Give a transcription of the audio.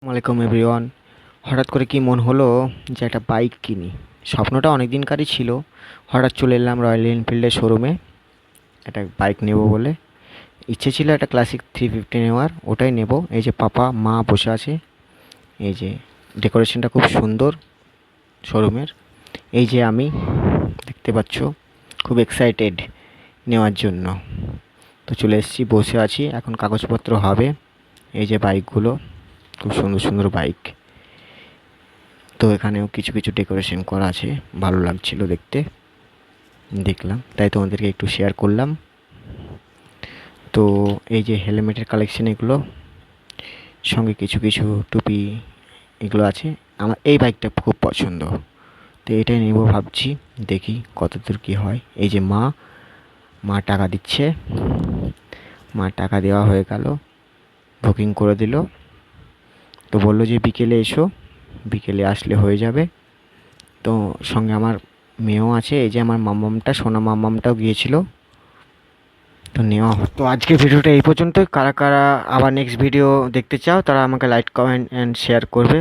আসসালামাইকুম এভরিওয়ান। হঠাৎ করে কি মন হলো যে একটা বাইক কিনি। স্বপ্নটা অনেক দিনকারই ছিল। হঠাৎ চলে এলাম রয়্যাল এনফিল্ডের শোরুমে একটা বাইক নেব বলে। ইচ্ছে ছিল একটা ক্লাসিক 350 নেওয়ার, ওটাই নেব। এই যে পাপা মা বসে আছে, এই যে ডেকোরেশনটা খুব সুন্দর শোরুমের। এই যে আমি, দেখতে পাচ্ছ, খুব এক্সাইটেড নেওয়ার জন্য। তো চলে এসেছি, বসে আছি, এখন কাগজপত্র হবে। এই যে বাইকগুলো, খুব সুন্দর সুন্দর বাইক। তো এখানেও কিছু কিছু ডেকোরেশন করা আছে, ভালো লাগছিল দেখতে, দেখলাম তাই তোমাদেরকে একটু শেয়ার করলাম। তো এই যে হেলমেটের কালেকশন, এগুলো সঙ্গে কিছু কিছু টুপি এগুলো আছে। আমার এই বাইকটা খুব পছন্দ, তো এটাই নেব ভাবছি, দেখি কতদূর কী হয়। এই যে মা মা টাকা দিচ্ছে, মা টাকা দেওয়া হয়ে গেল, বুকিং করে দিল। তো বললো যে বিকেলে এসো, বিকেলে আসলে হয়ে যাবে। তো সঙ্গে আমার মেয়েও আছে, এই যে আমার মাম্মামটা, সোনা মাম্মামটাও গিয়েছিল। তো নেওয়া, তো আজকে ভিডিওটা এই পর্যন্তই। কারা কারা আবার নেক্সট ভিডিও দেখতে চাও তারা আমাকে লাইক কমেন্ট অ্যান্ড শেয়ার করবে।